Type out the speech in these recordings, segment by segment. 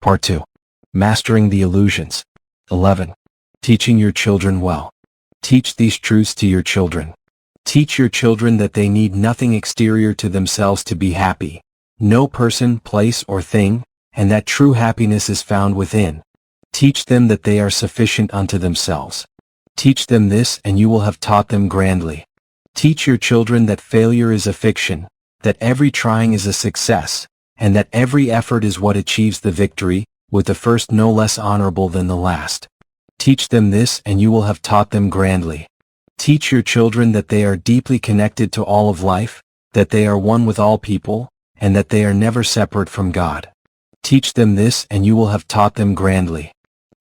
Part 2. Mastering the illusions. 11. Teaching your children well. Teach these truths to your children. Teach your children that they need nothing exterior to themselves to be happy. No person, place, or thing, and that true happiness is found within. Teach them that they are sufficient unto themselves. Teach them this and you will have taught them grandly. Teach your children that failure is a fiction, that every trying is a success, and that every effort is what achieves the victory, with the first no less honorable than the last. Teach them this and you will have taught them grandly. Teach your children that they are deeply connected to all of life, that they are one with all people, and that they are never separate from God. Teach them this and you will have taught them grandly.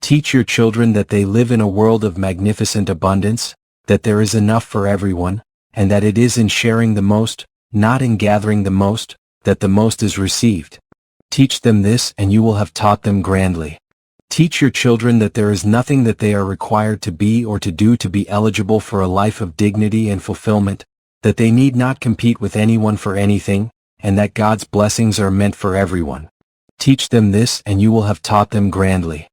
Teach your children that they live in a world of magnificent abundance, that there is enough for everyone, and that it is in sharing the most, not in gathering the most, that the most is received. Teach them this and you will have taught them grandly. Teach your children that there is nothing that they are required to be or to do to be eligible for a life of dignity and fulfillment, that they need not compete with anyone for anything, and that God's blessings are meant for everyone. Teach them this and you will have taught them grandly.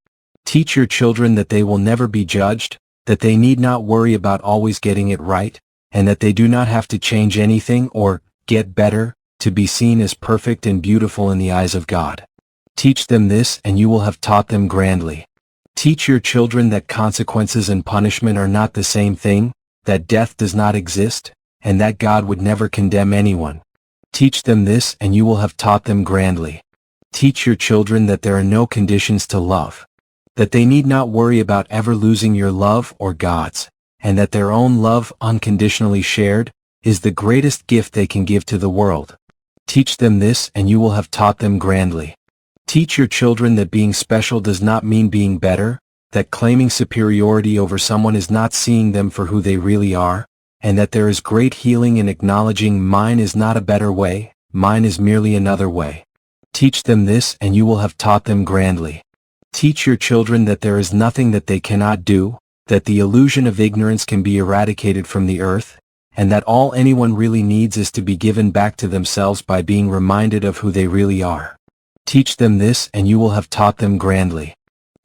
Teach your children that they will never be judged, that they need not worry about always getting it right, and that they do not have to change anything or get better to be seen as perfect and beautiful in the eyes of God. Teach them this and you will have taught them grandly. Teach your children that consequences and punishment are not the same thing, that death does not exist, and that God would never condemn anyone. Teach them this and you will have taught them grandly. Teach your children that there are no conditions to love, that they need not worry about ever losing your love or God's, and that their own love, unconditionally shared, is the greatest gift they can give to the world. Teach them this and you will have taught them grandly. Teach your children that being special does not mean being better, that claiming superiority over someone is not seeing them for who they really are, and that there is great healing in acknowledging mine is not a better way, mine is merely another way. Teach them this and you will have taught them grandly. Teach your children that there is nothing that they cannot do, that the illusion of ignorance can be eradicated from the earth, and that all anyone really needs is to be given back to themselves by being reminded of who they really are. Teach them this and you will have taught them grandly.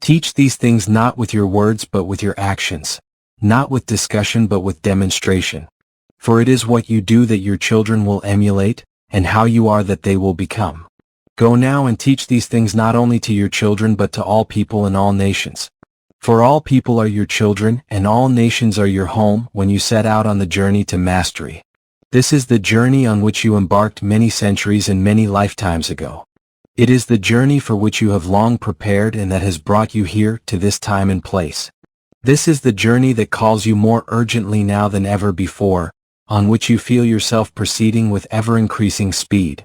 Teach these things not with your words but with your actions, not with discussion but with demonstration. For it is what you do that your children will emulate, and how you are that they will become. Go now and teach these things not only to your children but to all people in all nations. For all people are your children, and all nations are your home when you set out on the journey to mastery. This is the journey on which you embarked many centuries and many lifetimes ago. It is the journey for which you have long prepared and that has brought you here to this time and place. This is the journey that calls you more urgently now than ever before, on which you feel yourself proceeding with ever-increasing speed.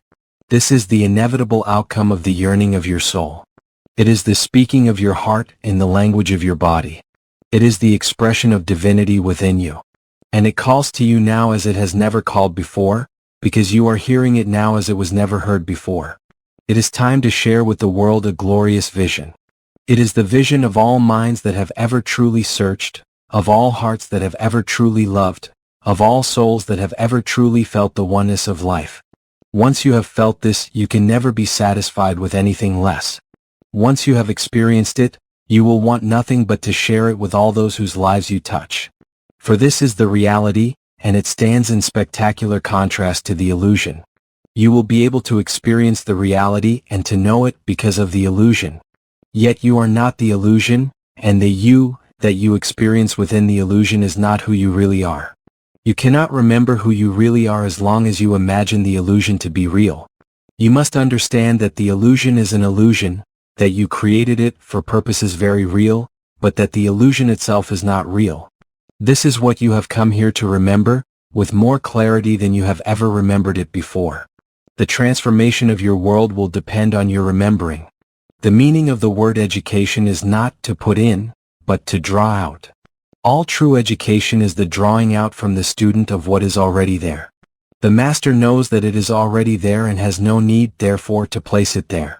This is the inevitable outcome of the yearning of your soul. It is the speaking of your heart in the language of your body. It is the expression of divinity within you. And it calls to you now as it has never called before, because you are hearing it now as it was never heard before. It is time to share with the world a glorious vision. It is the vision of all minds that have ever truly searched, of all hearts that have ever truly loved, of all souls that have ever truly felt the oneness of life. Once you have felt this, you can never be satisfied with anything less. Once you have experienced it, you will want nothing but to share it with all those whose lives you touch. For this is the reality, and it stands in spectacular contrast to the illusion. You will be able to experience the reality and to know it because of the illusion. Yet you are not the illusion, and the you that you experience within the illusion is not who you really are. You cannot remember who you really are as long as you imagine the illusion to be real. You must understand that the illusion is an illusion, that you created it for purposes very real, but that the illusion itself is not real. This is what you have come here to remember, with more clarity than you have ever remembered it before. The transformation of your world will depend on your remembering. The meaning of the word education is not to put in, but to draw out. All true education is the drawing out from the student of what is already there. The master knows that it is already there and has no need, therefore, to place it there.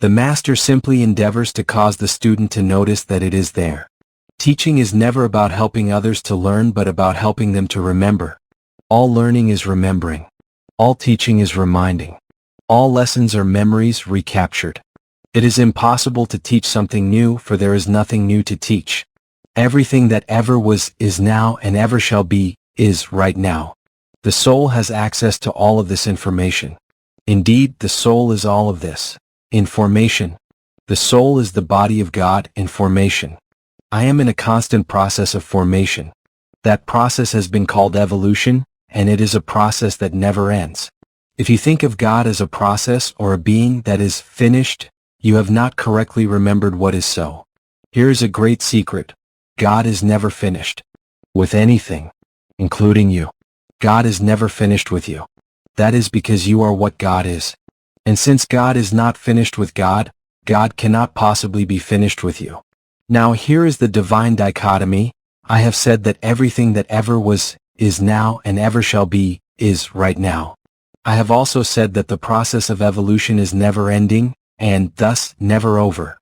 The master simply endeavors to cause the student to notice that it is there. Teaching is never about helping others to learn but about helping them to remember. All learning is remembering. All teaching is reminding. All lessons are memories recaptured. It is impossible to teach something new, for there is nothing new to teach. Everything that ever was, is now, and ever shall be, is right now. The soul has access to all of this information. Indeed, the soul is all of this. In formation. The soul is the body of God in formation. I am in a constant process of formation. That process has been called evolution, and it is a process that never ends. If you think of God as a process or a being that is finished, you have not correctly remembered what is so. Here is a great secret. God is never finished with anything, including you. God is never finished with you. That is because you are what God is. And since God is not finished with God, God cannot possibly be finished with you. Now here is the divine dichotomy. I have said that everything that ever was, is now, and ever shall be, is right now. I have also said that the process of evolution is never ending, and thus never over.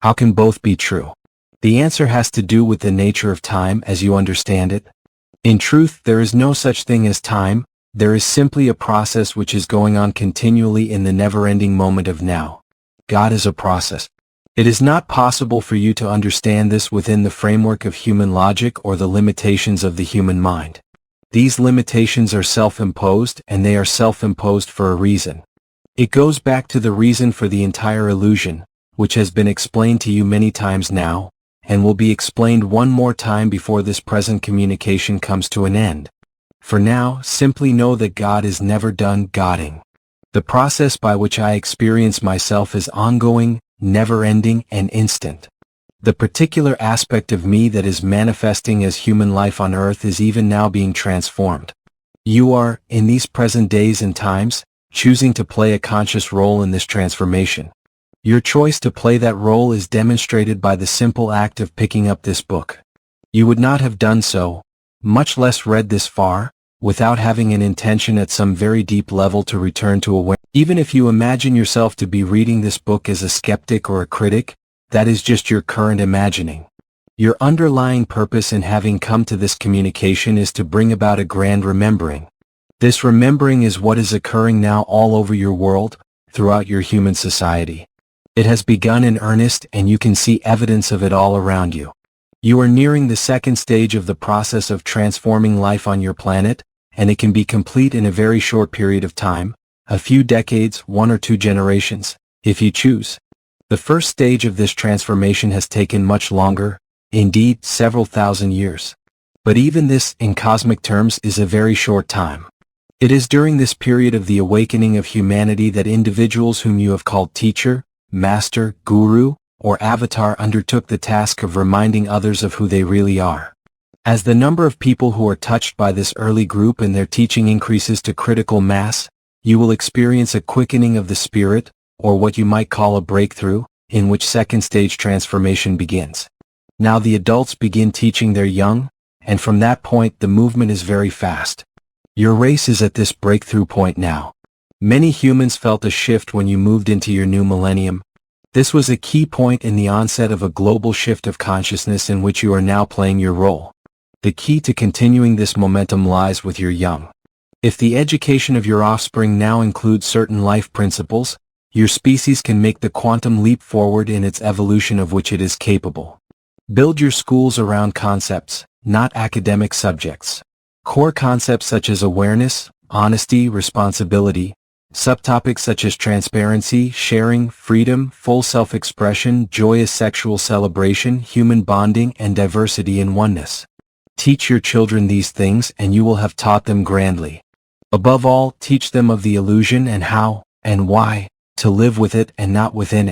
How can both be true? The answer has to do with the nature of time as you understand it. In truth, there is no such thing as time. There is simply a process which is going on continually in the never-ending moment of now. God is a process. It is not possible for you to understand this within the framework of human logic or the limitations of the human mind. These limitations are self-imposed, and they are self-imposed for a reason. It goes back to the reason for the entire illusion, which has been explained to you many times now, and will be explained one more time before this present communication comes to an end. For now, simply know that God is never done Godding. The process by which I experience myself is ongoing, never-ending, and instant. The particular aspect of me that is manifesting as human life on earth is even now being transformed. You are, in these present days and times, choosing to play a conscious role in this transformation. Your choice to play that role is demonstrated by the simple act of picking up this book. You would not have done so, much less read this far, without having an intention at some very deep level to return to awareness. Even if you imagine yourself to be reading this book as a skeptic or a critic, that is just your current imagining. Your underlying purpose in having come to this communication is to bring about a grand remembering. This remembering is what is occurring now all over your world, throughout your human society. It has begun in earnest, and you can see evidence of it all around you. You are nearing the second stage of the process of transforming life on your planet, and it can be complete in a very short period of time, a few decades, 1 or 2 generations, if you choose. The first stage of this transformation has taken much longer, indeed several thousand years. But even this, in cosmic terms, is a very short time. It is during this period of the awakening of humanity that individuals whom you have called teacher, master, guru, or avatar undertook the task of reminding others of who they really are. As the number of people who are touched by this early group and their teaching increases to critical mass, you will experience a quickening of the spirit, or what you might call a breakthrough, in which second stage transformation begins. Now the adults begin teaching their young, and from that point the movement is very fast. Your race is at this breakthrough point now. Many humans felt a shift when you moved into your new millennium. This was a key point in the onset of a global shift of consciousness in which you are now playing your role. The key to continuing this momentum lies with your young. If the education of your offspring now includes certain life principles, your species can make the quantum leap forward in its evolution of which it is capable. Build your schools around concepts, not academic subjects. Core concepts such as awareness, honesty, responsibility, subtopics such as transparency, sharing, freedom, full self-expression, joyous sexual celebration, human bonding, and diversity in oneness. Teach your children these things and you will have taught them grandly. Above all, teach them of the illusion and how, and why, to live with it and not within it.